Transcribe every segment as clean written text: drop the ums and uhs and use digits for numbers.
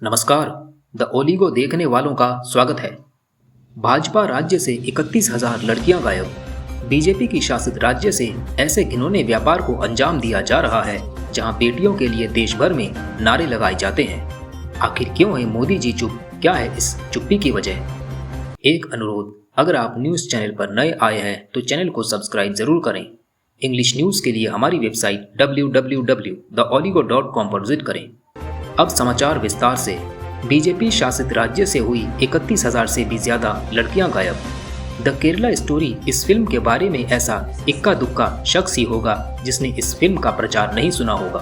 नमस्कार। The oligo देखने वालों का स्वागत है। भाजपा राज्य से 31,000 लड़कियां गायब। बीजेपी की शासित राज्य से ऐसे घिनौने व्यापार को अंजाम दिया जा रहा है जहां बेटियों के लिए देश भर में नारे लगाए जाते हैं। आखिर क्यों है मोदी जी चुप? क्या है इस चुप्पी की वजह? एक अनुरोध, अगर आप न्यूज चैनल पर नए आए हैं तो चैनल को सब्सक्राइब जरूर करें। इंग्लिश न्यूज के लिए हमारी वेबसाइट www.theoligo.com पर विजिट करें। अब समाचार विस्तार से। बीजेपी शासित राज्य से हुई 31,000 से भी ज्यादा लड़कियां गायब। द केरला स्टोरी इस फिल्म के बारे में ऐसा इक्का दुक्का शख्स ही होगा जिसने इस फिल्म का प्रचार नहीं सुना होगा।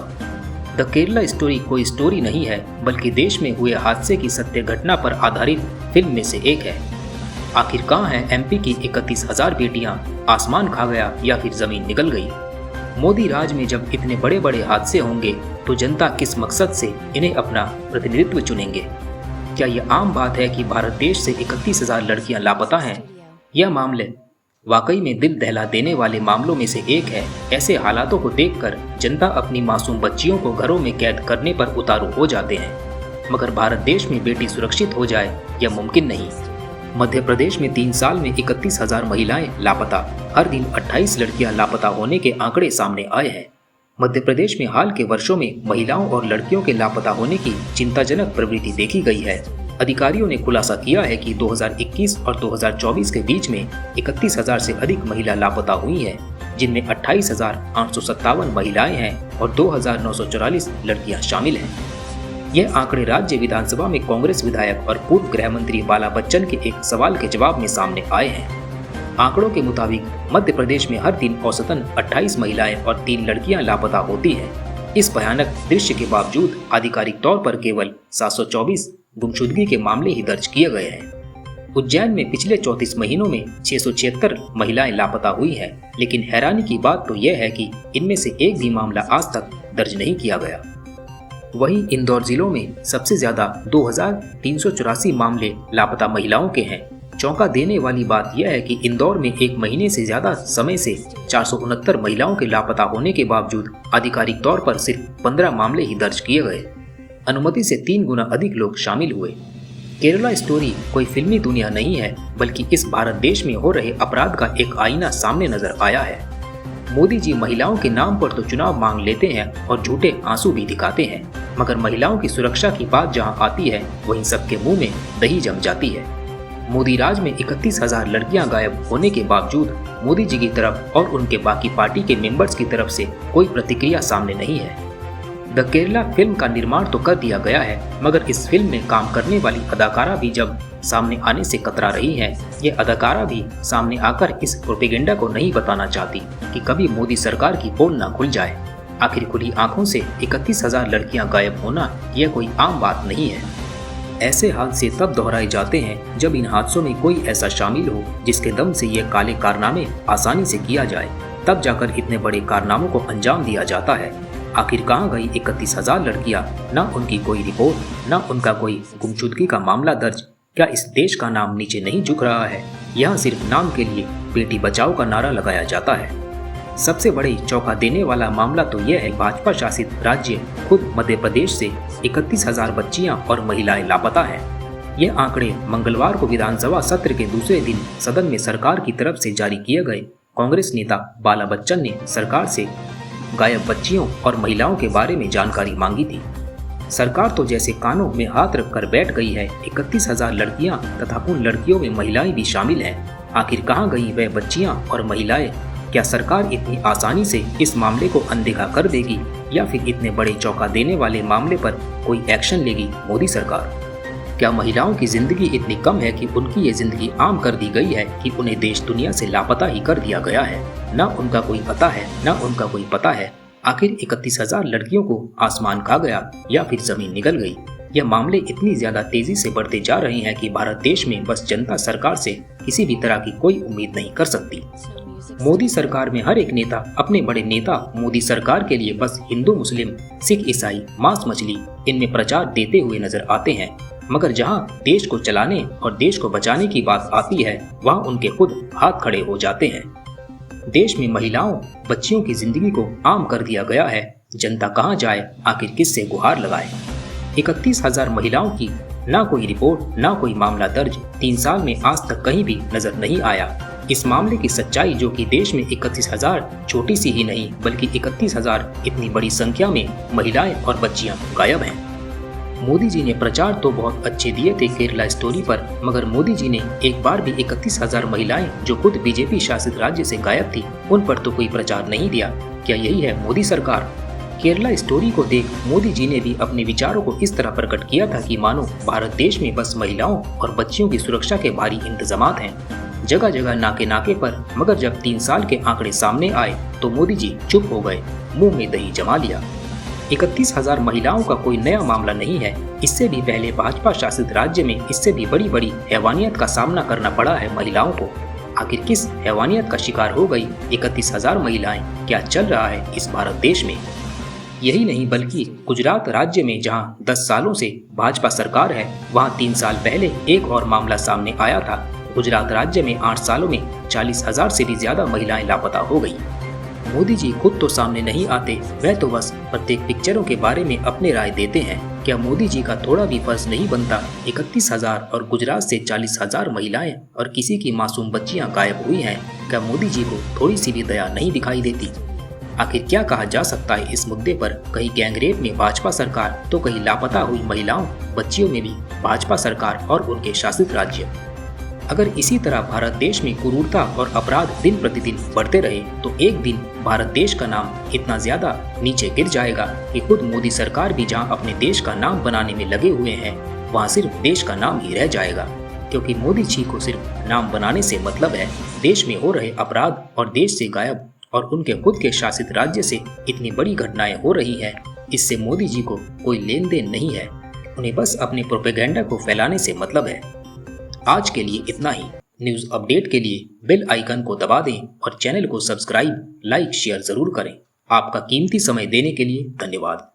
द केरला स्टोरी कोई स्टोरी नहीं है बल्कि देश में हुए हादसे की सत्य घटना पर आधारित फिल्म में से एक है। आखिर कहाँ है एमपी की 31,000 बेटियां? आसमान खा गया या फिर जमीन निकल गई? मोदी राज में जब इतने बड़े बड़े हादसे होंगे तो जनता किस मकसद से इन्हें अपना प्रतिनिधित्व चुनेंगे? क्या यह आम बात है कि भारत देश से 31,000 लड़कियां लापता हैं? यह मामले वाकई में दिल दहला देने वाले मामलों में से एक है। ऐसे हालातों को देखकर जनता अपनी मासूम बच्चियों को घरों में कैद करने पर उतारू हो जाते हैं। मगर भारत देश में बेटी सुरक्षित हो जाए यह मुमकिन नहीं। मध्य प्रदेश में 3 साल में 31,000 महिलाएं लापता। हर दिन 28 लड़कियां लापता होने के आंकड़े सामने आए हैं। मध्य प्रदेश में हाल के वर्षों में महिलाओं और लड़कियों के लापता होने की चिंताजनक प्रवृत्ति देखी गई है। अधिकारियों ने खुलासा किया है कि 2021 और 2024 के बीच में 31,000 से अधिक महिला लापता हुई हैं, जिनमें 28,857 महिलाएं हैं और 2,944 लड़कियां शामिल हैं। यह आंकड़े राज्य विधानसभा में कांग्रेस विधायक और पूर्व गृह मंत्री बाला बच्चन के एक सवाल के जवाब में सामने आए हैं। आंकड़ों के मुताबिक मध्य प्रदेश में हर दिन औसतन 28 महिलाएं और 3 लड़कियां लापता होती हैं। इस भयानक दृश्य के बावजूद आधिकारिक तौर पर केवल 724 गुमशुदगी के मामले ही दर्ज किए गए हैं। उज्जैन में पिछले 34 महीनों में 676 महिलाएं लापता हुई हैं, लेकिन हैरानी की बात तो यह है कि इनमें से एक भी मामला आज तक दर्ज नहीं किया गया। वहीं इंदौर जिलों में सबसे ज्यादा 2,384 मामले लापता महिलाओं के हैं। चौंका देने वाली बात यह है कि इंदौर में एक महीने से ज्यादा समय से 469 महिलाओं के लापता होने के बावजूद आधिकारिक तौर पर सिर्फ 15 मामले ही दर्ज किए गए। अनुमति से 3 गुना अधिक लोग शामिल हुए। केरला स्टोरी कोई फिल्मी दुनिया नहीं है बल्कि इस भारत देश में हो रहे अपराध का एक आईना सामने नजर आया है। मोदी जी महिलाओं के नाम पर तो चुनाव मांग लेते हैं और झूठे आंसू भी दिखाते हैं, मगर महिलाओं की सुरक्षा की बात जहां आती है वहीं सबके मुंह में दही जम जाती है। मोदी राज में 31,000 लड़कियां गायब होने के बावजूद मोदी जी की तरफ और उनके बाकी पार्टी के मेंबर्स की तरफ से कोई प्रतिक्रिया सामने नहीं है। द केरला फिल्म का निर्माण तो कर दिया गया है, मगर इस फिल्म में काम करने वाली अदाकारा भी जब सामने आने से कतरा रही है। ये अदाकारा भी सामने आकर इस प्रोपेगेंडा को नहीं बताना चाहती कि कभी मोदी सरकार की पोल ना खुल जाए। आखिर खुली आंखों से 31,000 लड़कियां गायब होना यह कोई आम बात नहीं है। ऐसे हादसे तब दोहराए जाते हैं जब इन हादसों में कोई ऐसा शामिल हो जिसके दम से ये काले कारनामे आसानी से किया जाए, तब जाकर इतने बड़े कारनामों को अंजाम दिया जाता है। आखिर कहाँ गई 31,000 लड़कियां? ना उनकी कोई रिपोर्ट, ना उनका कोई गुमशुदगी का मामला दर्ज। क्या इस देश का नाम नीचे नहीं झुक रहा है? यहाँ सिर्फ नाम के लिए बेटी बचाओ का नारा लगाया जाता है। सबसे बड़ी चौंका देने वाला मामला तो यह है, भाजपा शासित राज्य खुद मध्य प्रदेश से 31,000 बच्चियां और महिलाएं लापता हैं। ये आंकड़े मंगलवार को विधानसभा सत्र के दूसरे दिन सदन में सरकार की तरफ से जारी किए गए। कांग्रेस नेता बाला बच्चन ने सरकार से गायब बच्चियों और महिलाओं के बारे में जानकारी मांगी थी। सरकार तो जैसे कानों में हाथ रखकर बैठ गई है। 31,000 लड़कियां तथा उन लड़कियों में महिलाएं भी शामिल हैं। आखिर कहाँ गई वह बच्चियां और महिलाएं? क्या सरकार इतनी आसानी से इस मामले को अनदेखा कर देगी या फिर इतने बड़े चौंका देने वाले मामले पर कोई एक्शन लेगी मोदी सरकार? क्या महिलाओं की जिंदगी इतनी कम है कि उनकी ये जिंदगी आम कर दी गई है कि उन्हें देश दुनिया से लापता ही कर दिया गया है? ना उनका कोई पता है, ना उनका कोई पता है। आखिर 31,000 लड़कियों को आसमान खा गया या फिर जमीन निकल गई? यह मामले इतनी ज्यादा तेजी से बढ़ते जा रहे हैं कि भारत देश में बस जनता सरकार से किसी भी तरह की कोई उम्मीद नहीं कर सकती। मोदी सरकार में हर एक नेता अपने बड़े नेता मोदी सरकार के लिए बस हिंदू, मुस्लिम, सिख, ईसाई, मांस मछली इनमें प्रचार देते हुए नजर आते हैं, मगर जहां देश को चलाने और देश को बचाने की बात आती है वहां उनके खुद हाथ खड़े हो जाते हैं। देश में महिलाओं, बच्चियों की जिंदगी को आम कर दिया गया है। जनता कहां जाए, आखिर किससे गुहार लगाए? 31,000 महिलाओं की ना कोई रिपोर्ट, ना कोई मामला दर्ज 3 साल में आज तक कहीं भी नजर नहीं आया। इस मामले की सच्चाई जो कि देश में 31,000 छोटी सी ही नहीं बल्कि 31,000 इतनी बड़ी संख्या में महिलाएं और बच्चियां गायब हैं। मोदी जी ने प्रचार तो बहुत अच्छे दिए थे केरला स्टोरी पर, मगर मोदी जी ने एक बार भी 31,000 महिलाएं जो खुद बीजेपी शासित राज्य से गायब थी उन पर तो कोई प्रचार नहीं दिया। क्या यही है मोदी सरकार? केरला स्टोरी को देख मोदी जी ने भी अपने विचारों को इस तरह प्रकट किया था कि मानो भारत देश में बस महिलाओं और बच्चियों की सुरक्षा के भारी इंतजामात हैं, जगह जगह नाके नाके पर। मगर जब 3 साल के आंकड़े सामने आए तो मोदी जी चुप हो गए, मुंह में दही जमा लिया। 31,000 महिलाओं का कोई नया मामला नहीं है। इससे भी पहले भाजपा शासित राज्य में इससे भी बड़ी बड़ी हैवानियत का सामना करना पड़ा है महिलाओं को। आखिर किस हैवानियत का शिकार हो गई 31,000 महिलाएं? क्या चल रहा है इस भारत देश में? यही नहीं बल्कि गुजरात राज्य में जहां 10 सालों से भाजपा सरकार है, वहां 3 साल पहले एक और मामला सामने आया था। गुजरात राज्य में 8 सालों में 40,000 से भी ज्यादा महिलाएं लापता हो गई। मोदी जी खुद तो सामने नहीं आते, वह तो बस प्रत्येक पिक्चरों के बारे में अपने राय देते हैं। क्या मोदी जी का थोड़ा भी फर्ज नहीं बनता? 31,000 और गुजरात से 40,000 महिलाएं और किसी की मासूम बच्चियां गायब हुई हैं। क्या मोदी जी को थोड़ी सी भी दया नहीं दिखाई देती? आखिर क्या कहा जा सकता है इस मुद्दे पर? कहीं गैंगरेप में भाजपा सरकार तो कहीं लापता हुई महिलाओं बच्चियों में भी भाजपा सरकार और उनके शासित राज्य। अगर इसी तरह भारत देश में क्रूरता और अपराध दिन प्रतिदिन बढ़ते रहे तो एक दिन भारत देश का नाम इतना ज्यादा नीचे गिर जाएगा कि खुद मोदी सरकार भी जहां अपने देश का नाम बनाने में लगे हुए हैं वहां सिर्फ देश का नाम ही रह जाएगा। क्योंकि मोदी जी को सिर्फ नाम बनाने से मतलब है। देश में हो रहे अपराध और देश से गायब और उनके खुद के शासित राज्य से इतनी बड़ी घटनाएं हो रही हैं, इससे मोदी जी को कोई लेन देन नहीं है। उन्हें बस अपने प्रोपेगेंडा को फैलाने से मतलब है। आज के लिए इतना ही। न्यूज़ अपडेट के लिए बेल आइकन को दबा दें और चैनल को सब्सक्राइब, लाइक, शेयर जरूर करें। आपका कीमती समय देने के लिए धन्यवाद।